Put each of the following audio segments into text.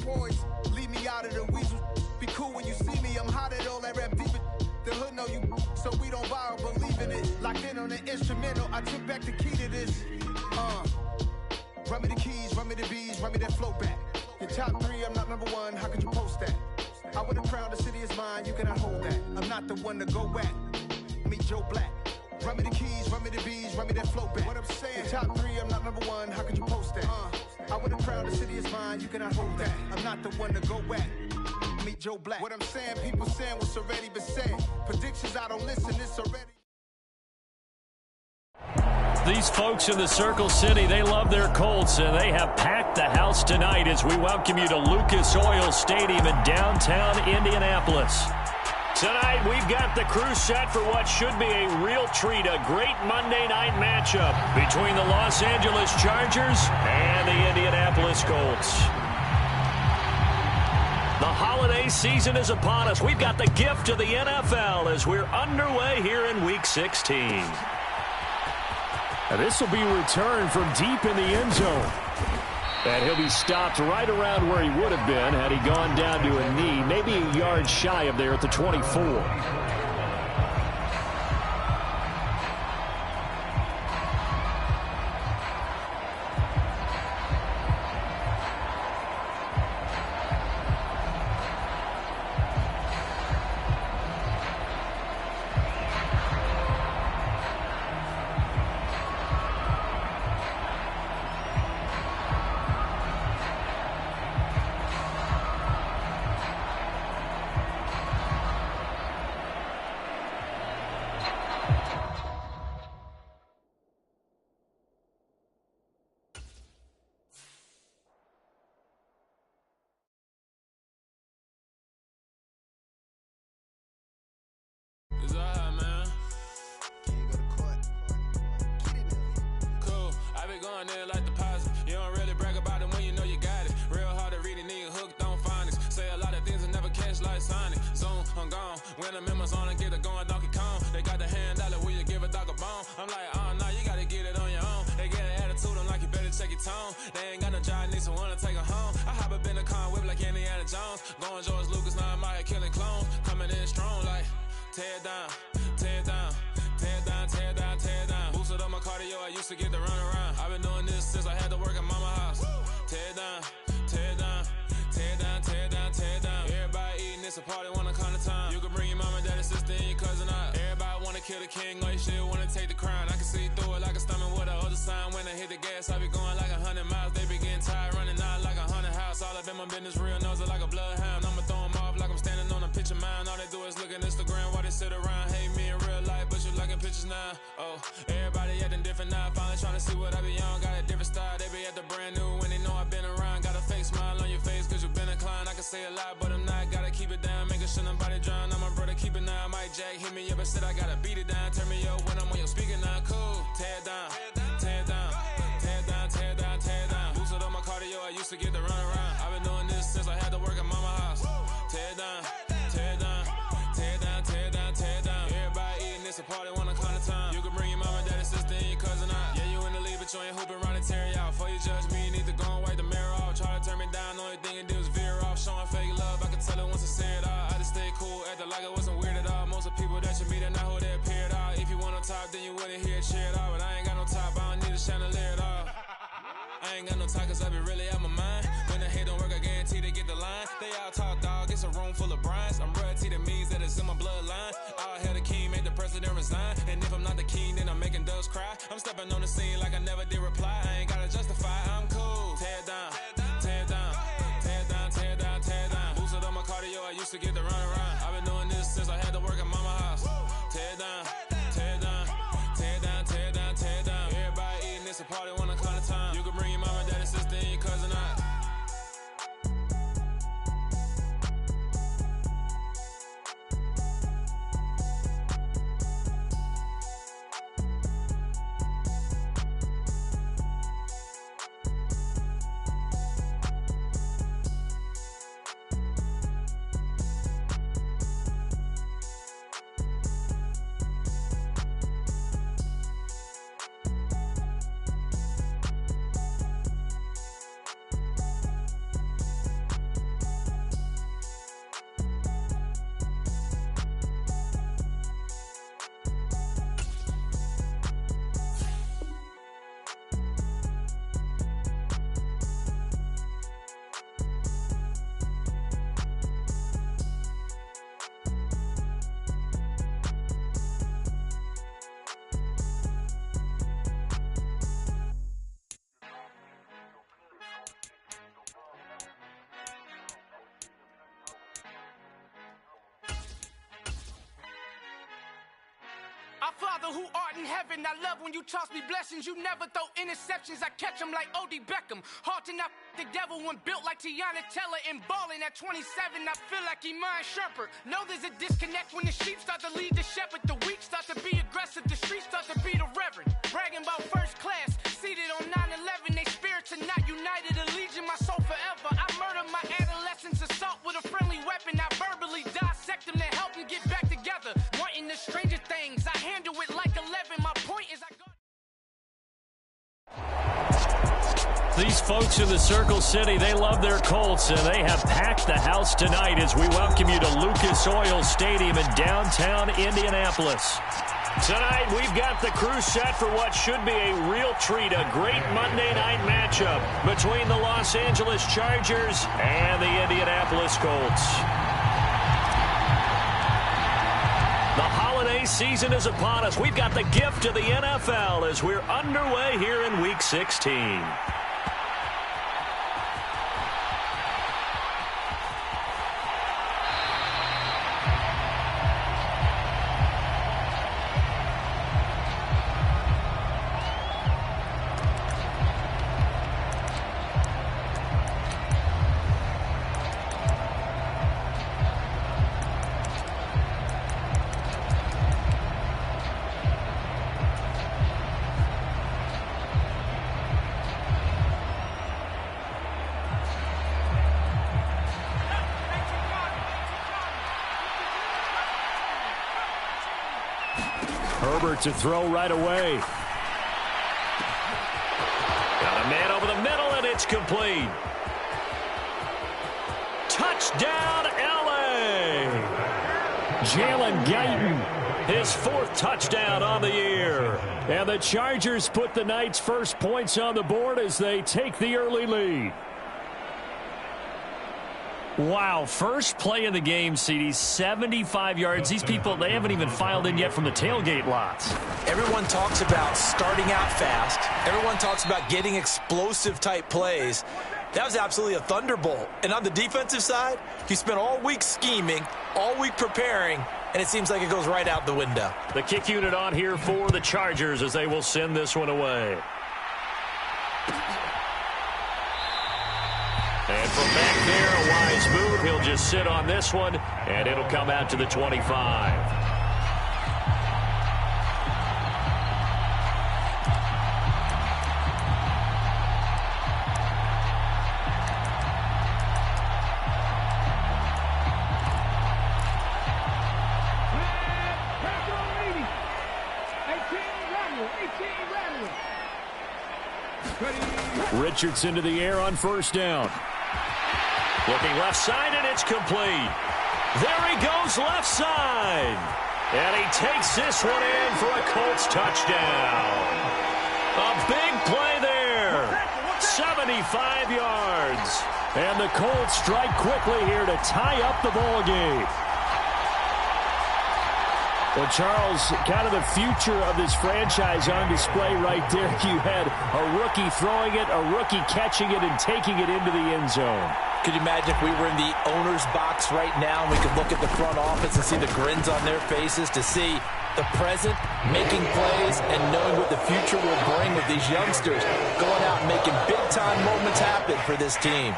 poise. Leave me out of the weasel. Be cool when you see me. I'm hot at all that rap deep. The hood know you, so we don't borrow, believe in it. Locked in on the instrumental, I took back the key to this. Run me the keys, run me the bees, run me that flow back. Your top 3, I'm not number 1, how could you post that? I would have crowned the city is mine, you cannot hold that. I'm not the one to go back. Meet Joe Black. Run me the keys, run me the bees, run me that flow back. What I'm saying, your top 3, I'm not number 1, how could you post that? I would have crowned the city is mine, you cannot hold that. I'm not the one to go back. Meet Joe Black. What I'm saying, people saying what's already been said. Predictions, I don't listen, it's already. These folks in the Circle City, they love their Colts, and they have packed the house tonight as we welcome you to Lucas Oil Stadium in downtown Indianapolis. Tonight, we've got the crew set for what should be a real treat, a great Monday night matchup between the Los Angeles Chargers and the Indianapolis Colts. The holiday season is upon us. We've got the gift of the NFL as we're underway here in Week 16. Now this will be a return from deep in the end zone. And he'll be stopped right around where he would have been had he gone down to a knee, maybe a yard shy of there at the 24. Like deposit. You don't really brag about it when you know you got it. Real hard to read a nigga hooked on phonics. Say a lot of things and never catch like Sonic. Zone, I'm gone. When the members on and get it going Donkey Kong. They got the hand dollar, will you give a dog a bone? I'm like, oh no, you gotta get it on your own. They get an attitude, I'm like, you better check your tone. They ain't got no job, need someone to take her home. I hop up in the car, whip like Indiana Jones. Going George Lucas, now I'm out here killing clones. Coming in strong like, tear down, tear down. Tear down, tear down, tear down. Boosted up my cardio, I used to get to run around. I've been doing this since I had to work at mama house. Tear down, tear down, tear down, tear down, tear down. Everybody eating, it's a party, wanna come to time. You can bring your mama, daddy, sister, and your cousin out. Everybody wanna kill the king, or you shit wanna take the crown. I can see through it like a stomach with a other sign. When I hit the gas, I be going like 100 miles. They be getting tired, running out like 100 house. All up in my business, real nose it like a bloodhound. I'ma throw them off like I'm standing on a picture mound. All they do is look at Instagram while they sit around. Hate me in real life, but you liking pictures now. Oh, everybody acting different now. Finally trying to see what I be on. Got a different style, they be at the brand new when they know I've been around. Got a fake smile on your face cause you been inclined. I can say a lot, but I'm not. Gotta keep it down, making sure nobody drown. I'm my brother, keep it now. Mike Jack hit me up and said I gotta beat it down. Turn me up when I'm on your speaker now. Cool, tear down, tear down, tear down, tear down, tear down. Boosted up my cardio, I used to get to run around. I've been doing this since I had to work at mama house. Tear down, tear down, tear down, tear down, tear down. Everybody eating, it's a party, wanna come to time. You can bring your mama, daddy, sister, and your cousin out. Yeah, you in the league, but you ain't hooping around and tear you out. Before you judge me, you need to go and wipe the mirror off. Try to turn me down, only thing you do is veer off. Showing fake love, I can tell it once I say it all. I just stay cool, acting like it wasn't weird at all. Most of the people that you meet are not who they appear at all. If you want on top, then you wouldn't hear it cheer at all. But I ain't got no top, I don't need a chandelier at all. I ain't got no talk cause I be really out my mind. When the hate don't work, I guarantee they get the line. They all talk dog, it's a room full of brines. I'm royalty, that means that it's in my bloodline. All hell the king, made the president resign. And if I'm not the king, then I'm making doves cry. I'm stepping on the scene like I never did reply. I ain't gotta justify, I'm cool. Tear down, tear down, tear down, tear down, tear down. Boosted up my cardio, I used to get to run around. I've been doing this since I had to work at mama house. Tear down, tear down, tear down, tear down, tear down. Everybody eating, it's a party, wanna come to time. You can bring your mama, daddy, sister, and your cousin out. who art in heaven. I love when you toss me blessings. You never throw interceptions. I catch them like O.D. Beckham. Hard to not the devil when built like Tiana Teller. And balling at 27, I feel like Iman Shumpert. Know there's a disconnect when the sheep start to lead the shepherd. The weak start to be aggressive. The streets start to be the reverend. Bragging about first class. Seated on 9/11. They spirits are not united. Allegiant my soul forever. I murder my adolescence. Assault with a friendly weapon. I verbally dissect them to help them get back together. Wanting the stranger things. I handle it like 11. My point is I go. These folks in the Circle City, they love their Colts, and they have packed the house tonight as we welcome you to Lucas Oil Stadium in downtown Indianapolis. Tonight, we've got the crew set for what should be a real treat, a great Monday night matchup between the Los Angeles Chargers and the Indianapolis Colts. The holiday season is upon us. We've got the gift of the NFL as we're underway here in Week 16. Herbert to throw right away. Got a man over the middle, and it's complete. Touchdown, L.A. Jalen Guyton, his fourth touchdown on the year. And the Chargers put the night's first points on the board as they take the early lead. Wow, first play of the game, CD, 75 yards. These people, they haven't even filed in yet from the tailgate lots. Everyone talks about starting out fast. Everyone talks about getting explosive-type plays. That was absolutely a thunderbolt. And on the defensive side, you spent all week scheming, all week preparing, and it seems like it goes right out the window. The kick unit on here for the Chargers as they will send this one away. And from back there, a wise move. He'll just sit on this one, and it'll come out to the 25. Richardson to the air on first down. Looking left side, and it's complete. There he goes left side. And he takes this one in for a Colts touchdown. A big play there. 75 yards. And the Colts strike quickly here to tie up the ball game. Well, Charles, kind of the future of this franchise on display right there. You had a rookie throwing it, a rookie catching it, and taking it into the end zone. Could you imagine if we were in the owner's box right now and we could look at the front office and see the grins on their faces, to see the present making plays and knowing what the future will bring with these youngsters going out and making big-time moments happen for this team.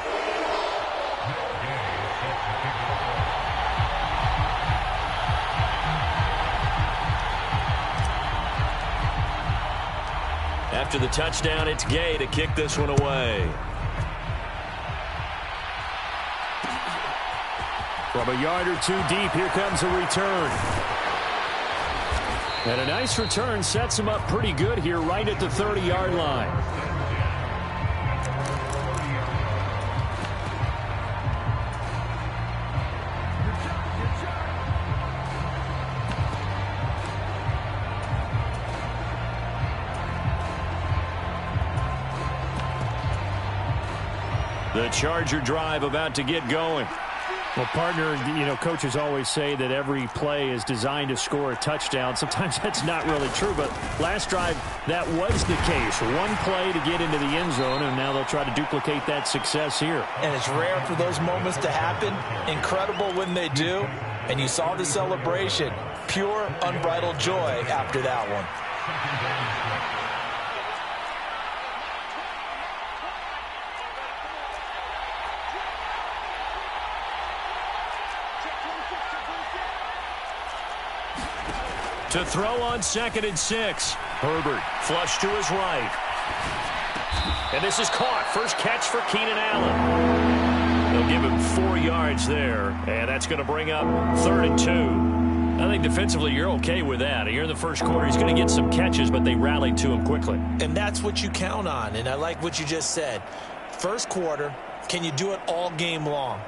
After the touchdown, it's Gay to kick this one away. From a yard or two deep, here comes a return. And a nice return sets him up pretty good here right at the 30-yard line. The Charger drive about to get going. Well, partner, you know, coaches always say that every play is designed to score a touchdown. Sometimes that's not really true, but last drive, that was the case. One play to get into the end zone, and now they'll try to duplicate that success here. And it's rare for those moments to happen. Incredible when they do. And you saw the celebration. pure, unbridled joy after that one. To throw on 2nd and 6. Herbert flush to his right. And this is caught. First catch for Keenan Allen. They'll give him 4 yards there. And that's going to bring up 3rd and 2. I think defensively you're okay with that. Here in the first quarter, he's going to get some catches, but they rallied to him quickly. And that's what you count on. And I like what you just said. First quarter, can you do it all game long?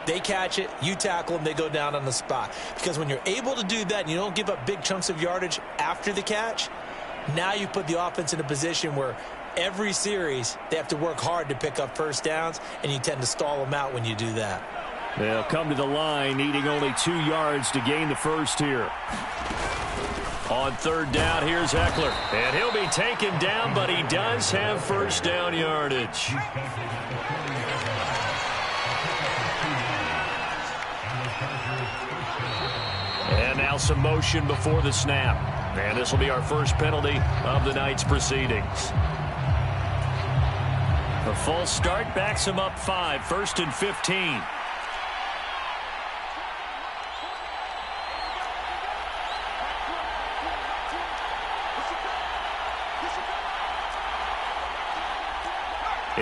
They catch it, you tackle them, they go down on the spot. Because when you're able to do that and you don't give up big chunks of yardage after the catch, now you put the offense in a position where every series they have to work hard to pick up first downs, and you tend to stall them out when you do that. They'll come to the line needing only 2 yards to gain the first here. On 3rd down, here's Eckler. And he'll be taken down, but he does have first down yardage. And now some motion before the snap. And this will be our first penalty of the night's proceedings. A false start backs him up 5, 1st and 15.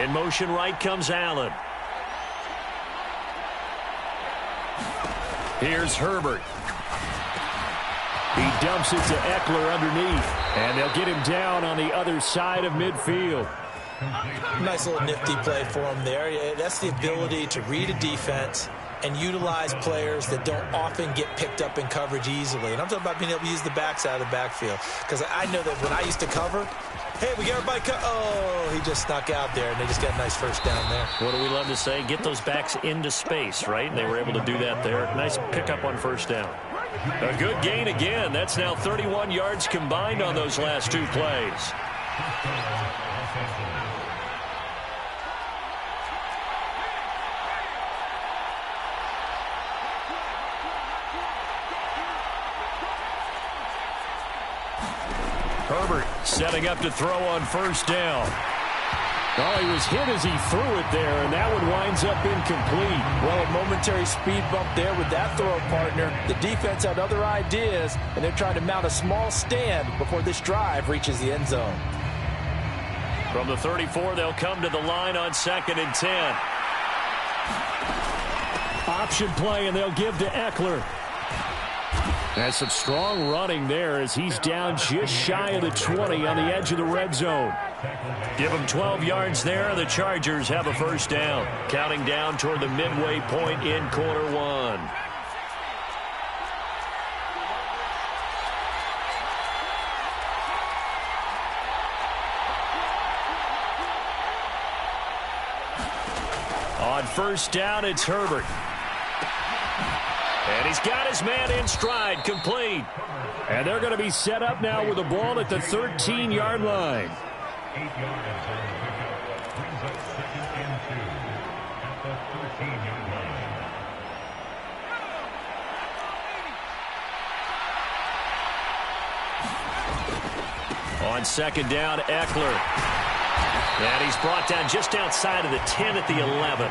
In motion right comes Allen. Here's Herbert. He dumps it to Eckler underneath. And they'll get him down on the other side of midfield. Nice little nifty play for him there. That's the ability to read a defense and utilize players that don't often get picked up in coverage easily. And I'm talking about being able to use the backside of the backfield. Because I know that when I used to cover, hey, we got everybody oh, he just snuck out there, and they just got a nice first down there. What do we love to say? Get those backs into space, right? And they were able to do that there. Nice pickup on first down. A good gain again. That's now 31 yards combined on those last 2 plays. Herbert setting up to throw on first down. Oh, he was hit as he threw it there, and that one winds up incomplete. Well, a momentary speed bump there with that throw partner. The defense had other ideas, and they're trying to mount a small stand before this drive reaches the end zone. From the 34, they'll come to the line on 2nd and 10. Option play, and they'll give to Eckler. That's some strong running there as he's down just shy of the 20 on the edge of the red zone. Give them 12 yards there. The Chargers have a first down. Counting down toward the midway point in quarter 1. On first down, it's Herbert. And he's got his man in stride, complete. And they're going to be set up now with the ball at the 13-yard line. 8 yards. Brings up 2nd and 2 at the 13-yard line. On 2nd down, Eckler. And he's brought down just outside of the 10 at the 11.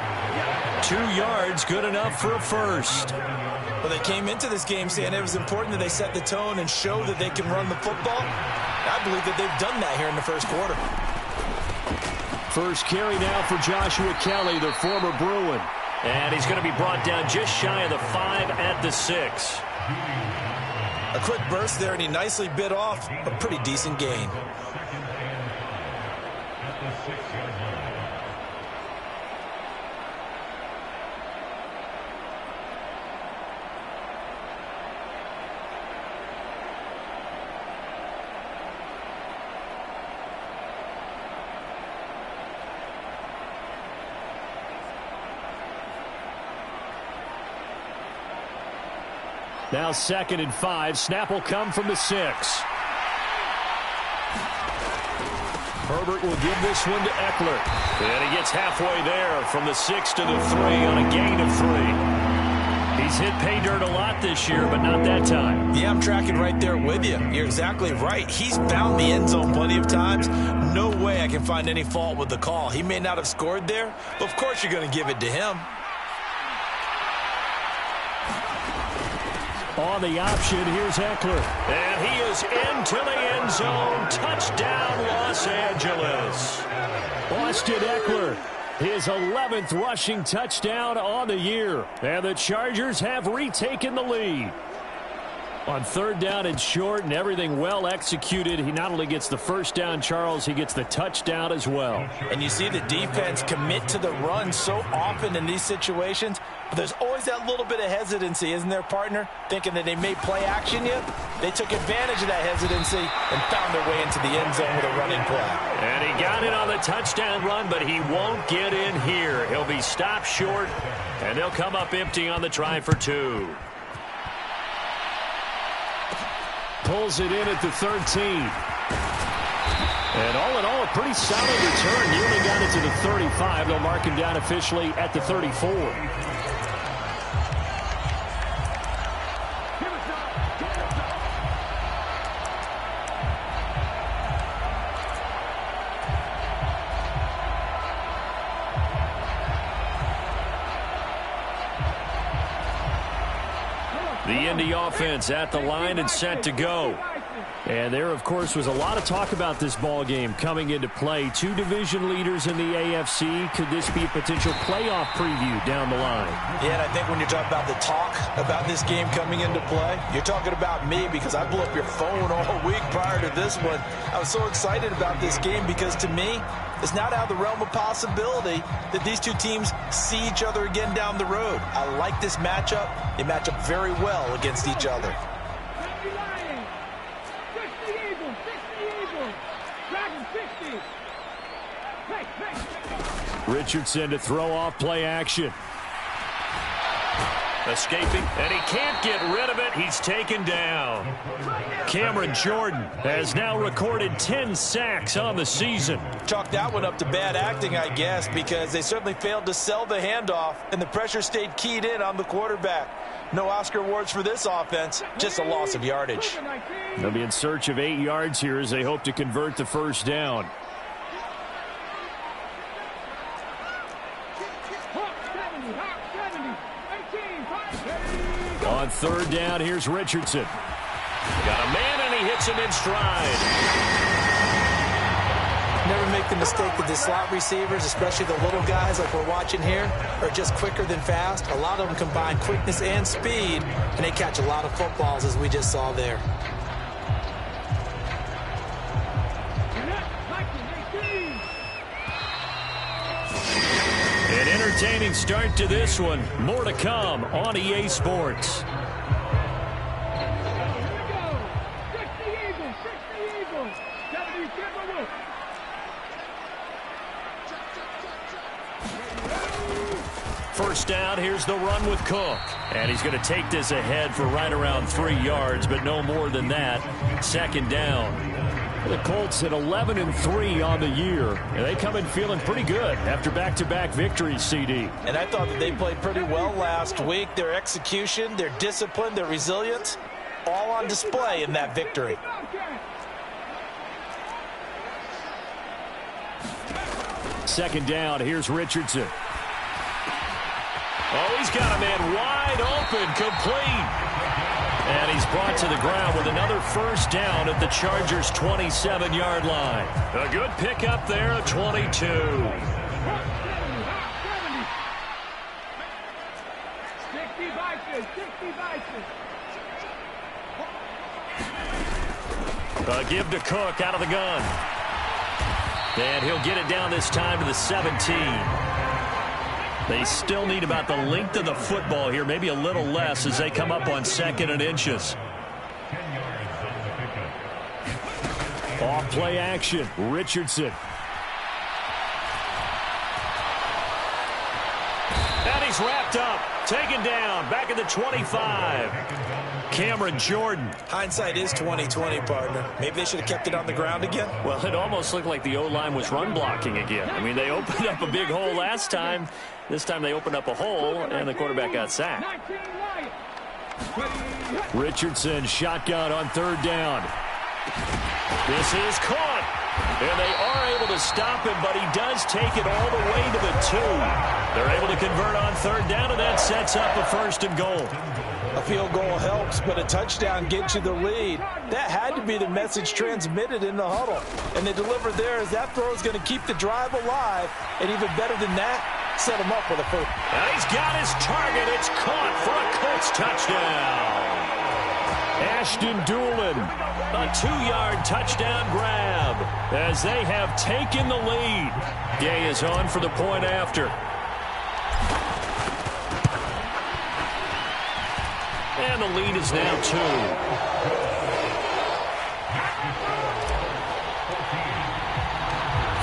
2 yards, good enough for a first. Well, they came into this game saying it was important that they set the tone and show that they can run the football. I believe that they've done that here in the first quarter. First carry now for Joshua Kelly, the former Bruin. And he's going to be brought down just shy of the 5 at the 6. A quick burst there, and he nicely bit off a pretty decent gain. At the 6-yard line. Now 2nd and 5. Snap will come from the 6. Herbert will give this one to Eckler. And he gets halfway there from the 6 to the 3 on a gain of 3. He's hit pay dirt a lot this year, but not that time. Yeah, I'm tracking right there with you. You're exactly right. He's found the end zone plenty of times. No way I can find any fault with the call. He may not have scored there, but of course you're going to give it to him. On the option, here's Eckler. And he is into the end zone. Touchdown, Los Angeles. Austin Eckler, his 11th rushing touchdown on the year. And the Chargers have retaken the lead. On third down and short and everything well executed, he not only gets the first down, Charles, he gets the touchdown as well. And you see the defense commit to the run so often in these situations, but there's always that little bit of hesitancy, isn't there, partner? Thinking that they may play action you. They took advantage of that hesitancy and found their way into the end zone with a running play. And he got it on the touchdown run, but he won't get in here. He'll be stopped short, and they'll come up empty on the try for 2. Pulls it in at the 13. And all in all, a pretty solid return. He only got it to the 35. They'll mark him down officially at the 34. The Indy offense at the line and set to go. And there, of course, was a lot of talk about this ball game coming into play. 2 division leaders in the AFC. Could this be a potential playoff preview down the line? Yeah, and I think when you're talking about the talk about this game coming into play, you're talking about me because I blew up your phone all week prior to this one. I was so excited about this game because, to me, it's not out of the realm of possibility that these two teams see each other again down the road. I like this matchup. They match up very well against each other. Richardson to throw off play action. Escaping, and he can't get rid of it. He's taken down. Cameron Jordan has now recorded 10 sacks on the season. Chalk that one up to bad acting, I guess, because they certainly failed to sell the handoff, and the pressure stayed keyed in on the quarterback. No Oscar awards for this offense, just a loss of yardage. They'll be in search of 8 yards here as they hope to convert the first down. On third down, here's Richardson. Got a man, and he hits him in stride. Never make the mistake that the slot receivers, especially the little guys like we're watching here, are just quicker than fast. A lot of them combine quickness and speed, and they catch a lot of footballs, as we just saw there. An entertaining start to this one. More to come on EA Sports. First down, here's the run with Cook. And he's going to take this ahead for right around 3 yards, but no more than that. Second down. The Colts at 11-3 on the year, and they come in feeling pretty good after back-to-back victories, CD. And I thought that they played pretty well last week. Their execution, their discipline, their resilience, all on display in that victory. Second down, here's Richardson. Oh, he's got a man wide open, complete. And he's brought to the ground with another first down at the Chargers' 27-yard line. A good pickup there at 22. A give to Cook out of the gun. And he'll get it down this time to the 17. They still need about the length of the football here, maybe a little less as they come up on 2nd and inches. Off play action, Richardson. And he's wrapped up, taken down, back at the 25. Cameron Jordan. Hindsight is 20/20, partner. Maybe they should have kept it on the ground again. Well, it almost looked like the O-line was run blocking again. I mean, they opened up a big hole last time. This time they opened up a hole, and the quarterback got sacked. Richardson shotgun on 3rd down. This is caught. And they are able to stop him, but he does take it all the way to the 2. They're able to convert on 3rd down, and that sets up a 1st and goal. A field goal helps, but a touchdown gets you the lead. That had to be the message transmitted in the huddle. And they delivered there as that throw is going to keep the drive alive. And even better than that, set him up with a first. And he's got his target. It's caught for a Colts touchdown. Ashton Doolin, a 2-yard touchdown grab as they have taken the lead. Gay is on for the point after. And the lead is now 2.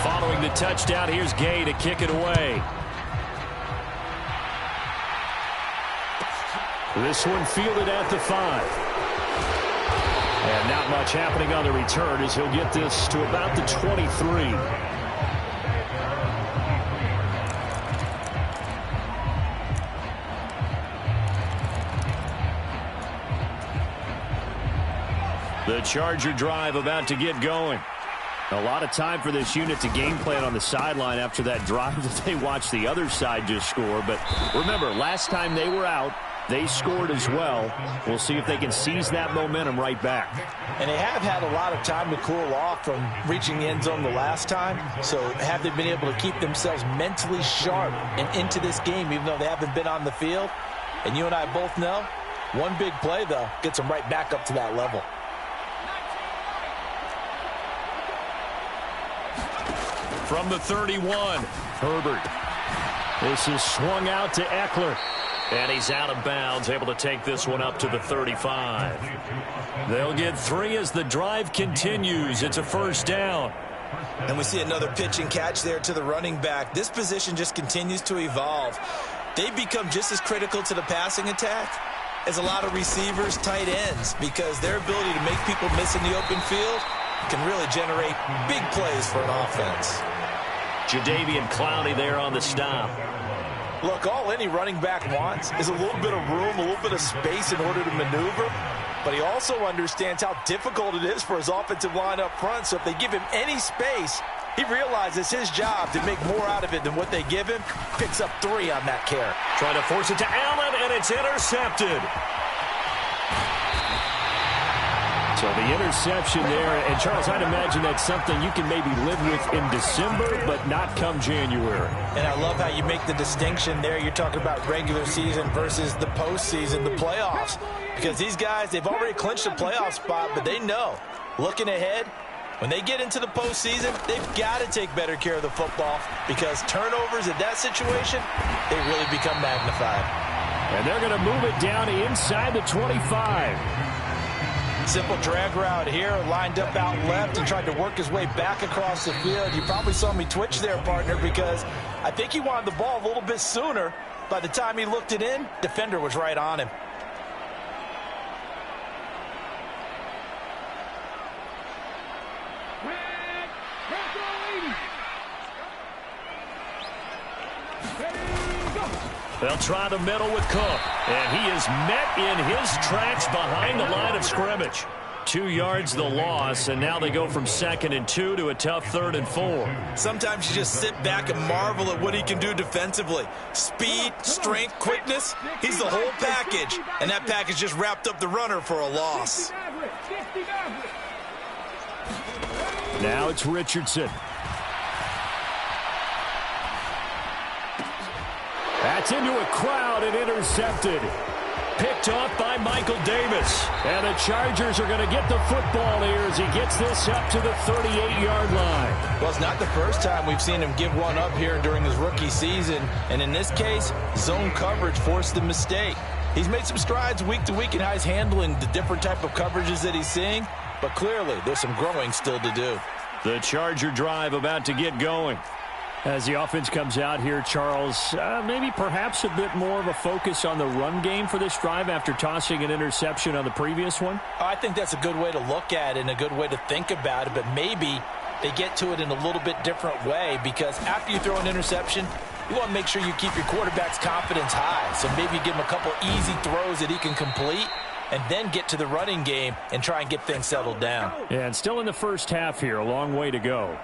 Following the touchdown, here's Gay to kick it away. This one fielded at the 5. And not much happening on the return as he'll get this to about the 23. The Charger drive about to get going. A lot of time for this unit to game plan on the sideline after that drive that they watched the other side just score. But remember, last time they were out, they scored as well. We'll see if they can seize that momentum right back. And they have had a lot of time to cool off from reaching the end zone the last time. So have they been able to keep themselves mentally sharp and into this game, even though they haven't been on the field? And you and I both know, one big play, though, gets them right back up to that level. From the 31, Herbert. This is swung out to Eckler. And he's out of bounds, able to take this one up to the 35. They'll get 3 as the drive continues. It's a 1st down. And we see another pitch and catch there to the running back. This position just continues to evolve. They become just as critical to the passing attack as a lot of receivers, tight ends, because their ability to make people miss in the open field can really generate big plays for an offense. Jadeveon Clowney there on the stop. Look, all any running back wants is a little bit of room, a little bit of space in order to maneuver. But he also understands how difficult it is for his offensive line up front. So if they give him any space, he realizes his job to make more out of it than what they give him. Picks up 3 on that carry. Trying to force it to Allen, and it's intercepted. So the interception there, and Charles, I'd imagine that's something you can maybe live with in December, but not come January. And I love how you make the distinction there. You're talking about regular season versus the postseason, the playoffs. Because these guys, they've already clinched a playoff spot, but they know, looking ahead, when they get into the postseason, they've got to take better care of the football because turnovers in that situation, they really become magnified. And they're going to move it down inside the 25. Simple drag route here, lined up out left and tried to work his way back across the field. You probably saw me twitch there, partner, because I think he wanted the ball a little bit sooner. By the time he looked it in, defender was right on him. They'll try the middle with Cook, and he is met in his tracks behind the line of scrimmage. 2 yards the loss, and now they go from 2nd and 2 to a tough 3rd and 4. Sometimes you just sit back and marvel at what he can do defensively. Speed, strength, quickness, he's the whole package, and that package just wrapped up the runner for a loss. Now it's Richardson. That's into a crowd and intercepted. Picked off by Michael Davis. And the Chargers are going to get the football here as he gets this up to the 38-yard line. Well, it's not the first time we've seen him give one up here during his rookie season. And in this case, zone coverage forced the mistake. He's made some strides week to week in how he's handling the different type of coverages that he's seeing. But clearly, there's some growing still to do. The Charger drive about to get going. As the offense comes out here, Charles, maybe perhaps a bit more of a focus on the run game for this drive after tossing an interception on the previous one? I think that's a good way to look at it and a good way to think about it, but maybe they get to it in a little bit different way, because after you throw an interception, you want to make sure you keep your quarterback's confidence high. So maybe you give him a couple easy throws that he can complete and then get to the running game and try and get things settled down. Yeah, and still in the first half here, a long way to go.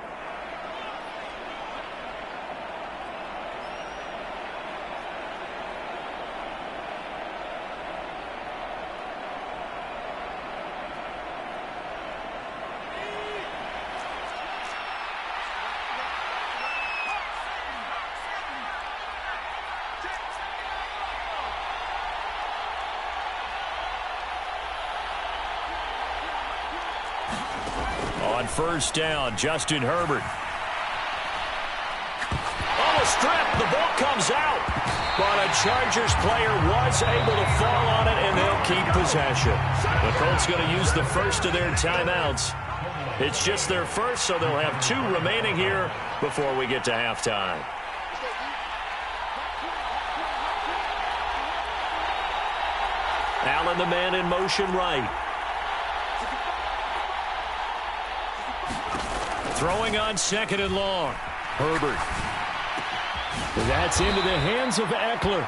On first down, Justin Herbert. Oh, a strip. The ball comes out. But a Chargers player was able to fall on it, and they'll keep possession. The Colts going to use the first of their timeouts. It's just their first, so they'll have 2 remaining here before we get to halftime. Allen, the man in motion right. Throwing on second and long. Herbert. That's into the hands of Eckler.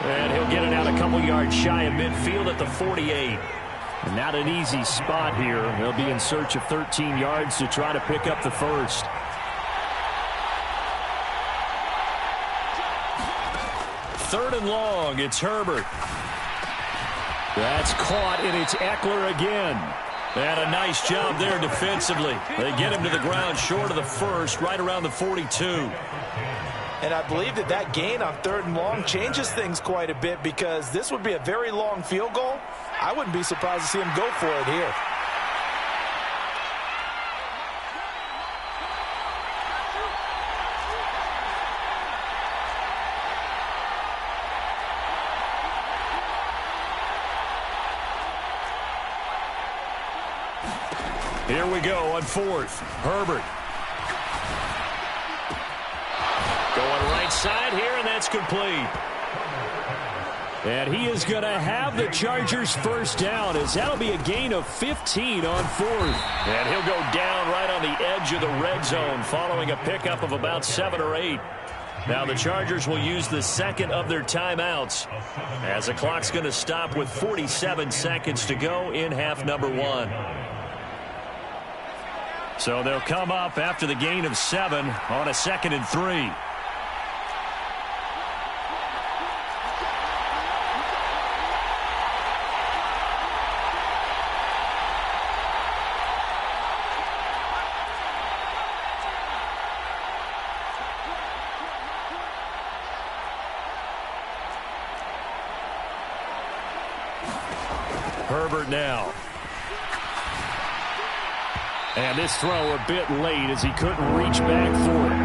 And he'll get it out a couple yards shy of midfield at the 48. And not an easy spot here. They'll be in search of 13 yards to try to pick up the first. Third and long. It's Herbert. That's caught, and it's Eckler again. And a nice job there defensively. They get him to the ground short of the first, right around the 42. And I believe that gain on third and long changes things quite a bit, because this would be a very long field goal. I wouldn't be surprised to see him go for it here. Here we go on fourth. Herbert. Going right side here, and that's complete. And he is going to have the Chargers first down, as that'll be a gain of 15 on fourth. And he'll go down right on the edge of the red zone, following a pickup of about 7 or 8. Now the Chargers will use the second of their timeouts, as the clock's going to stop with 47 seconds to go in half number 1. So they'll come up after the gain of 7 on a 2nd and 3. Herbert now. And this throw a bit late, as he couldn't reach back for it.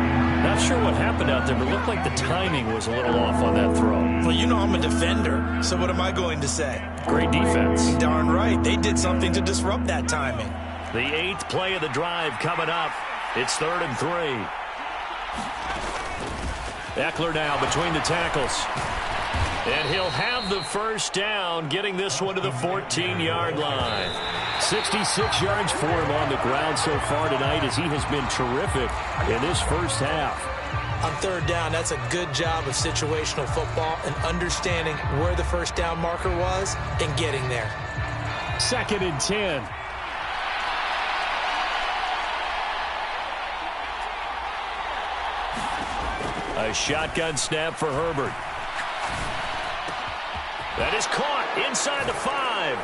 Not sure what happened out there, but it looked like the timing was a little off on that throw. Well, you know I'm a defender, so what am I going to say? Great defense. Darn right. They did something to disrupt that timing. The 8th play of the drive coming up. It's 3rd and 3. Eckler now between the tackles. And he'll have the first down, getting this one to the 14-yard line. 66 yards for him on the ground so far tonight, as he has been terrific in this first half. On third down, that's a good job of situational football and understanding where the first down marker was and getting there. 2nd and 10. A shotgun snap for Herbert. That is caught inside the 5.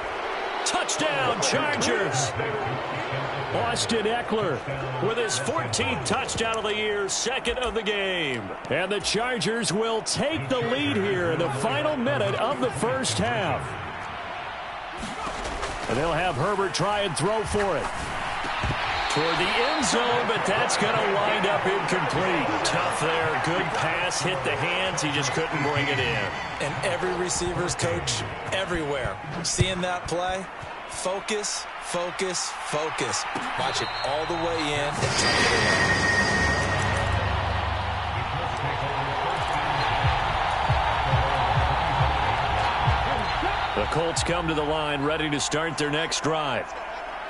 Touchdown, Chargers. Austin Eckler with his 14th touchdown of the year, 2nd of the game. And the Chargers will take the lead here in the final minute of the first half. And they'll have Herbert try and throw for it. Toward the end zone, but that's going to wind up incomplete. Tough there. Good pass. Hit the hands. He just couldn't bring it in. And every receiver's coach everywhere, seeing that play, focus, focus, focus. Watch it all the way in and tuck it away. Colts come to the line, ready to start their next drive.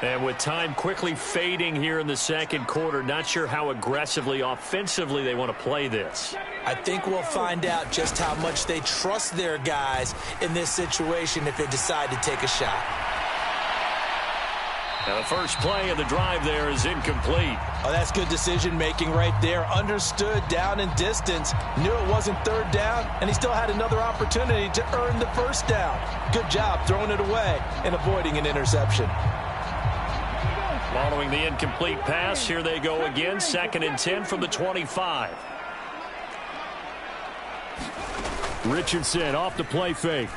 And with time quickly fading here in the second quarter, not sure how aggressively, offensively they want to play this. I think we'll find out just how much they trust their guys in this situation if they decide to take a shot. Now the first play of the drive there is incomplete. Oh, that's good decision-making right there. Understood down and distance. Knew it wasn't third down, and he still had another opportunity to earn the first down. Good job throwing it away and avoiding an interception. Following the incomplete pass, here they go again. 2nd and 10 from the 25. Richardson off the play fake.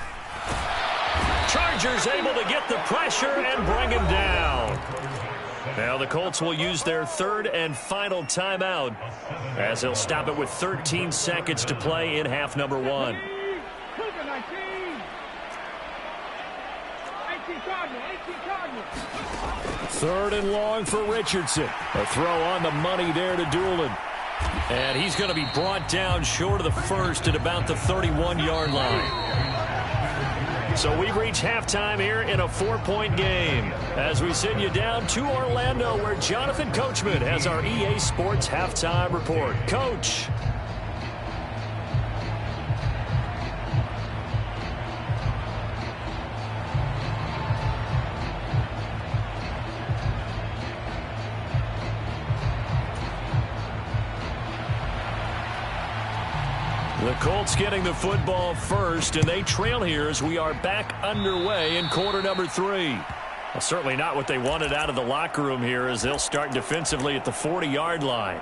Chargers able to get the pressure and bring him down. Now the Colts will use their 3rd and final timeout as they'll stop it with 13 seconds to play in half number 1. 3rd and long for Richardson. A throw on the money there to Doolin. And he's going to be brought down short of the first at about the 31-yard line. So we reach halftime here in a 4-point game as we send you down to Orlando where Jonathan Coachman has our EA Sports halftime report. Coach. The Colts getting the football first, and they trail here as we are back underway in quarter number 3. Well, certainly not what they wanted out of the locker room here as they'll start defensively at the 40-yard line.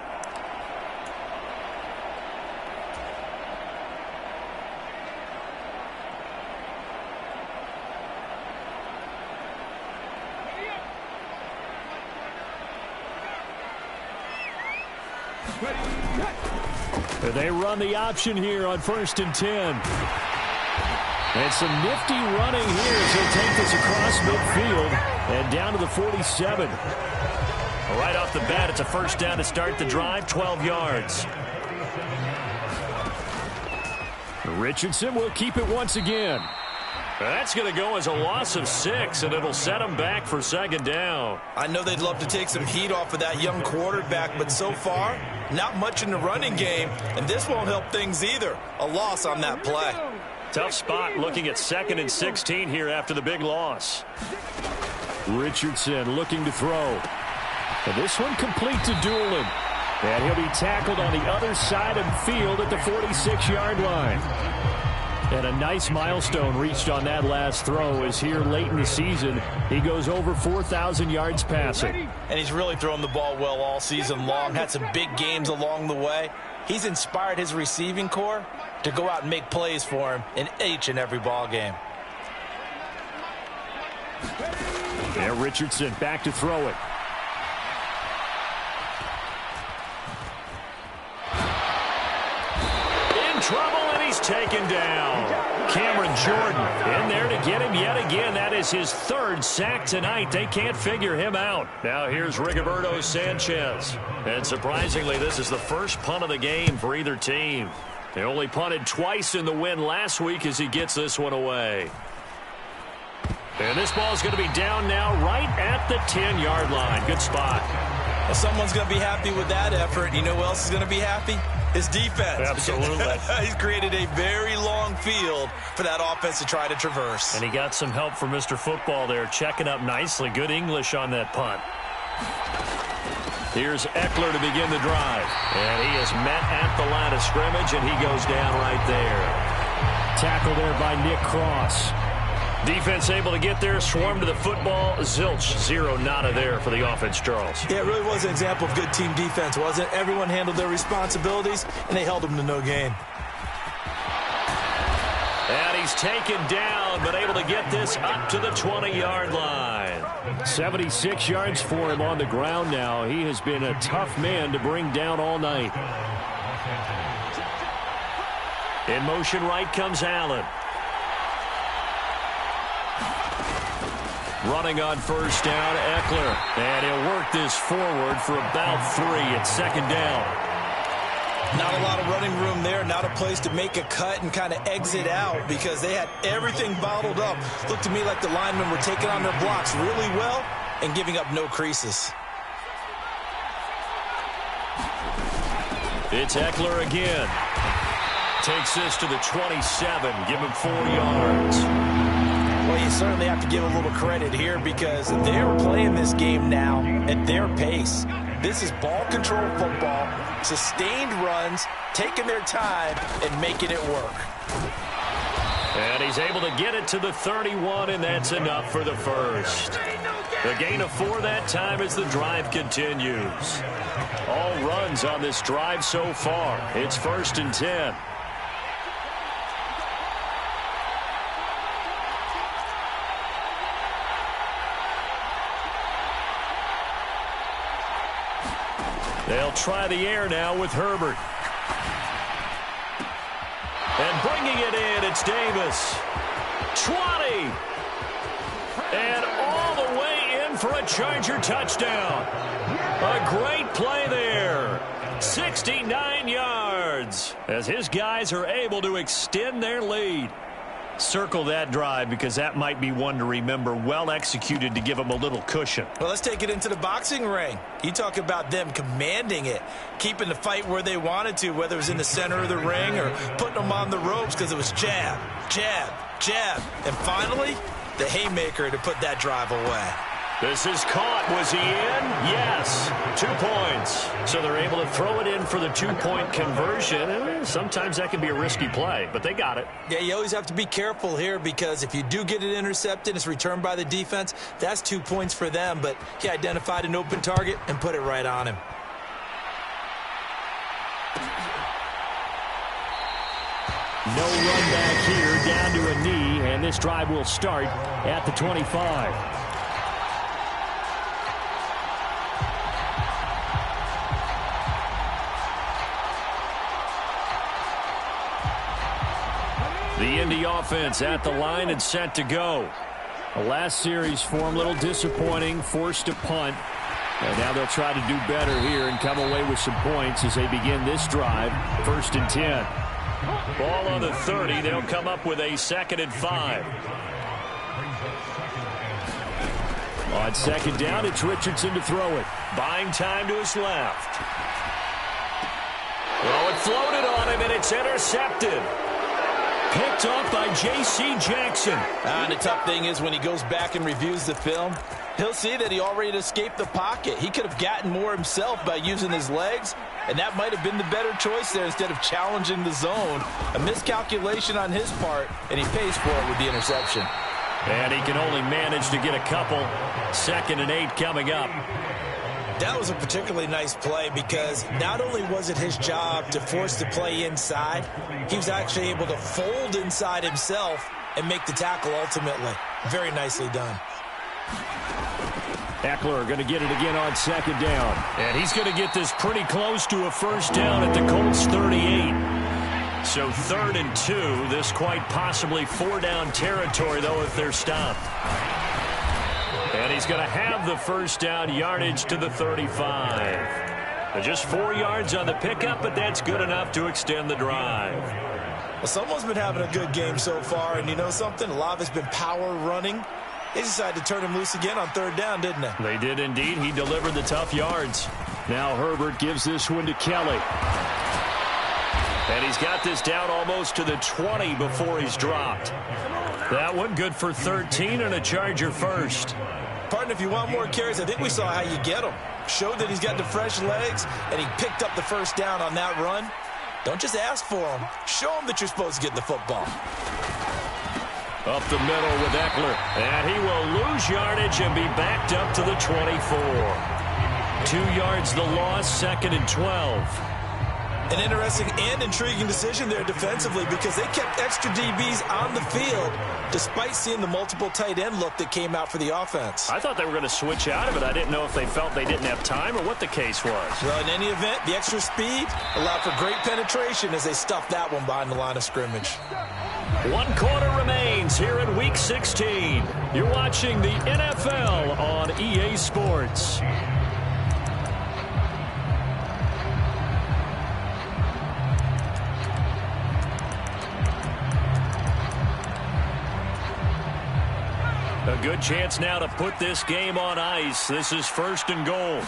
They run the option here on 1st and 10. And some nifty running here as he'll take this across midfield and down to the 47. Right off the bat, it's a first down to start the drive, 12 yards. Richardson will keep it once again. That's going to go as a loss of 6, and it'll set them back for 2nd down. I know they'd love to take some heat off of that young quarterback, but so far, not much in the running game, and this won't help things either. A loss on that play. Tough spot looking at 2nd and 16 here after the big loss. Richardson looking to throw. And this one complete to Doolin. And he'll be tackled on the other side of the field at the 46-yard line. And a nice milestone reached on that last throw as here late in the season, he goes over 4,000 yards passing. And he's really thrown the ball well all season long, had some big games along the way. He's inspired his receiving corps to go out and make plays for him in each and every ball game. And Richardson back to throw it. In trouble, and he's taken down. Cameron Jordan in there to get him yet again. That is his 3rd sack tonight. They can't figure him out. Now here's Rigoberto Sanchez. And surprisingly, this is the first punt of the game for either team. They only punted twice in the win last week as he gets this one away. And this ball is going to be down now right at the 10-yard line. Good spot. Well, someone's going to be happy with that effort. You know who else is going to be happy? His defense. Absolutely. He's created a very long field for that offense to try to traverse. And he got some help from Mr. Football there, checking up nicely. Good English on that punt. Here's Eckler to begin the drive. And he is met at the line of scrimmage, and he goes down right there. Tackle there by Nick Cross. Defense able to get there, swarm to the football. Zilch, 0 nada there for the offense, Charles. Yeah, it really was an example of good team defense, wasn't it? Everyone handled their responsibilities, and they held them to no gain. And he's taken down, but able to get this up to the 20-yard line. 76 yards for him on the ground now. He has been a tough man to bring down all night. In motion right comes Allen. Running on first down, Eckler. And he'll work this forward for about 3 at 2nd down. Not a lot of running room there, not a place to make a cut and kind of exit out because they had everything bottled up. Looked to me like the linemen were taking on their blocks really well and giving up no creases. It's Eckler again. Takes this to the 27, give him 4 yards. Well, you certainly have to give a little credit here because they're playing this game now at their pace. This is ball control football, sustained runs, taking their time, and making it work. And he's able to get it to the 31, and that's enough for the first. The gain of 4 that time as the drive continues. All runs on this drive so far. It's 1st and 10. They'll try the air now with Herbert. And bringing it in, it's Davis. 20. And all the way in for a Charger touchdown. A great play there. 69 yards as his guys are able to extend their lead. Circle that drive because that might be one to remember. Well executed to give them a little cushion. Well, let's take it into the boxing ring. You talk about them commanding it, keeping the fight where they wanted to, whether it was in the center of the ring or putting them on the ropes because it was jab, jab, jab. And finally, the haymaker to put that drive away. This is caught. Was he in? Yes. 2 points. So they're able to throw it in for the 2-point conversion. Sometimes that can be a risky play, but they got it. Yeah, you always have to be careful here because if you do get it intercepted, it's returned by the defense, that's 2 points for them. But he identified an open target and put it right on him. No run back here, down to a knee, and this drive will start at the 25. The Indy offense at the line and set to go. The last series for them, a little disappointing, forced a punt. And now they'll try to do better here and come away with some points as they begin this drive. 1st and 10. Ball on the 30. They'll come up with a 2nd and 5. On 2nd down, it's Richardson to throw it. Buying time to his left. Well, it floated on him, and it's intercepted. Picked off by J.C. Jackson. And the tough thing is when he goes back and reviews the film, he'll see that he already escaped the pocket. He could have gotten more himself by using his legs, and that might have been the better choice there instead of challenging the zone. A miscalculation on his part, and he pays for it with the interception. And he can only manage to get a couple. 2nd and 8 coming up. That was a particularly nice play because not only was it his job to force the play inside, he was actually able to fold inside himself and make the tackle ultimately. Very nicely done. Eckler going to get it again on 2nd down. And he's going to get this pretty close to a 1st down at the Colts 38. So 3rd and 2. This quite possibly 4-down territory, though, if they're stopped. And he's going to have the 1st down, yardage to the 35. Just 4 yards on the pickup, but that's good enough to extend the drive. Well, someone's been having a good game so far, and you know something? A lot of it's been power running. They decided to turn him loose again on 3rd down, didn't they? They did indeed. He delivered the tough yards. Now Herbert gives this one to Kelly. And he's got this down almost to the 20 before he's dropped. That one good for 13 and a Charger first. Partner, if you want more carries, I think we saw how you get them. Showed that he's got the fresh legs, and he picked up the 1st down on that run. Don't just ask for them. Show them that you're supposed to get the football. Up the middle with Eckler. And he will lose yardage and be backed up to the 24. 2 yards the loss, 2nd and 12. An interesting and intriguing decision there defensively because they kept extra DBs on the field despite seeing the multiple tight end look that came out for the offense. I thought they were going to switch out of it. I didn't know if they felt they didn't have time or what the case was. Well, in any event, the extra speed allowed for great penetration as they stuffed that one behind the line of scrimmage. 1 quarter remains here in Week 16. You're watching the NFL on EA Sports. good chance now to put this game on ice. This is 1st and goal.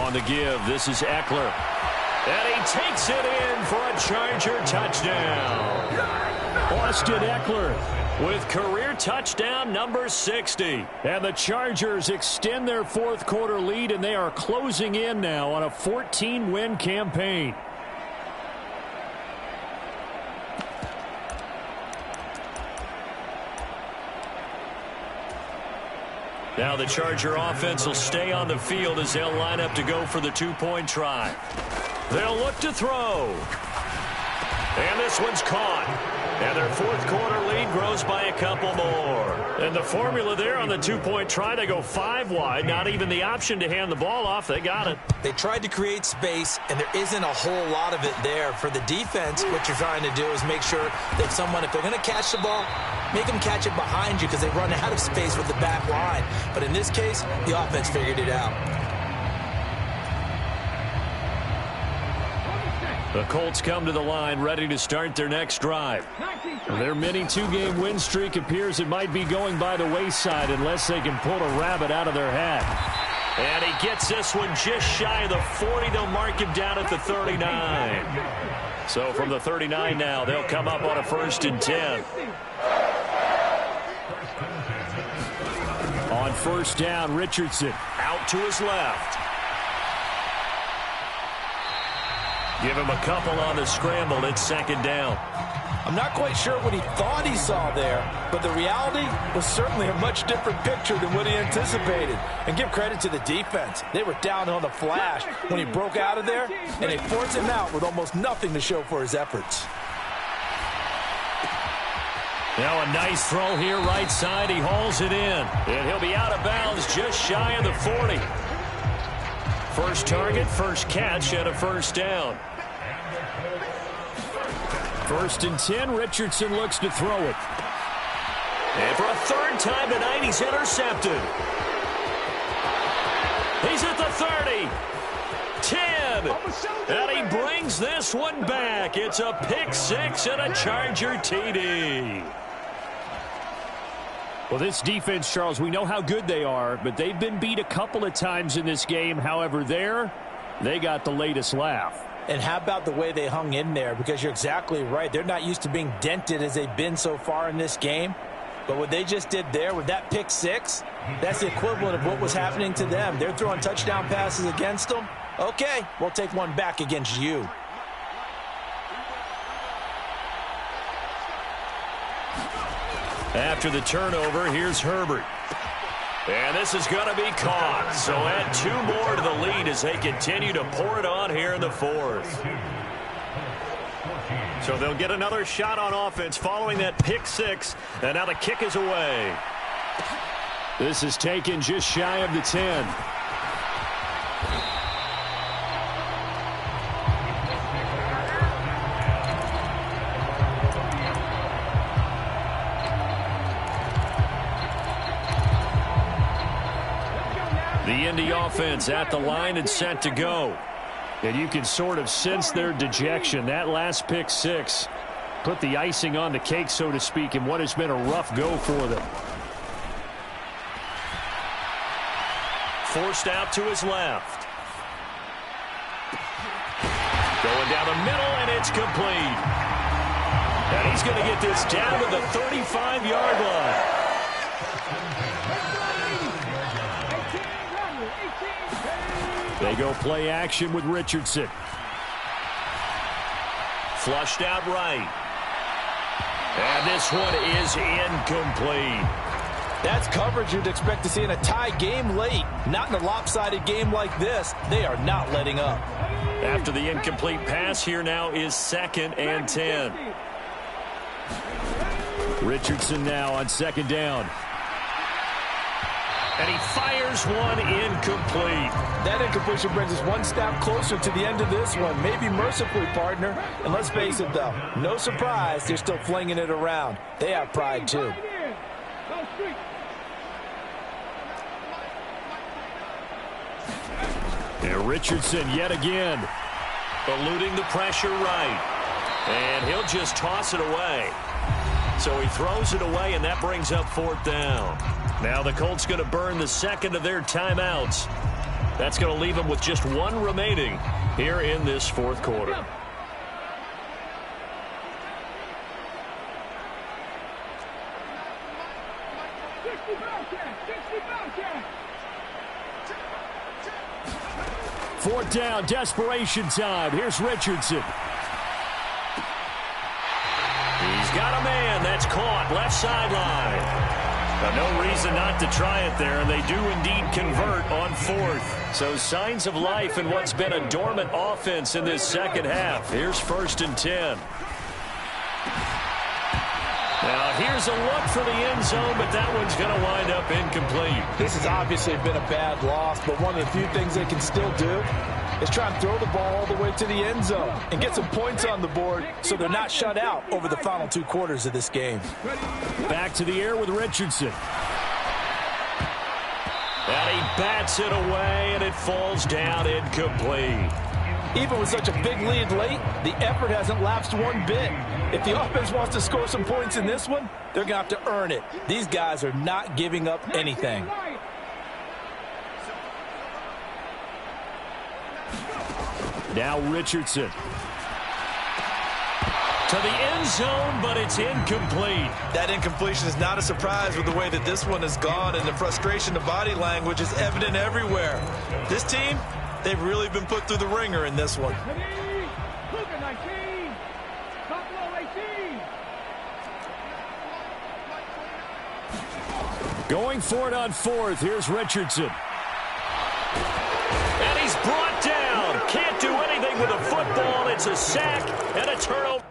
On the give, this is Eckler. And he takes it in for a Charger touchdown. Austin Eckler with career touchdown number 60. And the Chargers extend their 4th quarter lead, and they are closing in now on a 14-win campaign. Now the Charger offense will stay on the field as they'll line up to go for the 2-point try. They'll look to throw. And this one's caught. And their 4th quarter lead grows by a couple more. And the formula there on the 2-point try, they go 5 wide. Not even the option to hand the ball off. They got it. They tried to create space, and there isn't a whole lot of it there. For the defense, what you're trying to do is make sure that if they're going to catch the ball, make them catch it behind you because they run out of space with the back line. But in this case, the offense figured it out. The Colts come to the line ready to start their next drive. Their mini 2-game win streak appears it might be going by the wayside unless they can pull a rabbit out of their hat. And he gets this one just shy of the 40. They'll mark him down at the 39. So from the 39 now, they'll come up on a 1st and 10. On 1st down, Richardson out to his left. Give him a couple on the scramble. It's 2nd down. I'm not quite sure what he thought he saw there, but the reality was certainly a much different picture than what he anticipated. And give credit to the defense. They were down on the flash when he broke out of there, and they forced him out with almost nothing to show for his efforts. Now a nice throw here right side. He hauls it in. And he'll be out of bounds just shy of the 40. First target, first catch, and a 1st down. 1st and 10, Richardson looks to throw it. And for a 3rd time tonight, he's intercepted. He's at the 30. 10. And he brings this one back. It's a pick 6 and a Charger TD. Well, this defense, Charles, we know how good they are, but they've been beat a couple of times in this game. However, they got the latest laugh. And how about the way they hung in there? Because you're exactly right. They're not used to being dented as they've been so far in this game. But what they just did there with that pick 6, that's the equivalent of what was happening to them. They're throwing touchdown passes against them. Okay, we'll take one back against you. After the turnover, here's Herbert. And this is going to be caught. So add 2 more to the lead as they continue to pour it on here in the 4th. So they'll get another shot on offense following that pick 6. And now the kick is away. This is taken just shy of the 10. The Indy offense at the line and set to go. And you can sort of sense their dejection. That last pick 6 put the icing on the cake, so to speak, in what has been a rough go for them. Forced out to his left. Going down the middle, and it's complete. And he's going to get this down to the 35-yard line. They go play action with Richardson. Flushed out right. And this one is incomplete. That's coverage you'd expect to see in a tie game late. Not in a lopsided game like this. They are not letting up. After the incomplete pass, here now is 2nd and 10. Richardson now on 2nd down. And he fires one incomplete. That incompletion brings us one step closer to the end of this one. Maybe mercifully, partner. And let's face it, though, no surprise, they're still flinging it around. They have pride, too. And Richardson yet again. Eluding the pressure right. And he'll just toss it away. So he throws it away, and that brings up 4th down. Now the Colts going to burn the second of their timeouts. That's going to leave them with just 1 remaining here in this 4th quarter. Fourth down, desperation time. Here's Richardson. He's got a man. That's caught. Left sideline. No reason not to try it there, and they do indeed convert on 4th. So signs of life in what's been a dormant offense in this second half. Here's 1st and 10. Now, here's a look for the end zone, but that one's going to wind up incomplete. This has obviously been a bad loss, but one of the few things they can still do is try and throw the ball all the way to the end zone and get some points on the board so they're not shut out over the final 2 quarters of this game. Back to the air with Richardson. And he bats it away, and it falls down incomplete. Even with such a big lead late, the effort hasn't lapsed one bit. If the offense wants to score some points in this one, they're going to have to earn it. These guys are not giving up anything. Now Richardson. To the end zone, but it's incomplete. That incompletion is not a surprise with the way that this one has gone, and the frustration, the body language is evident everywhere. This team, they've really been put through the ringer in this one. Going for it on 4th. Here's Richardson. And he's brought down. Can't do anything with a football. It's a sack and a turnover.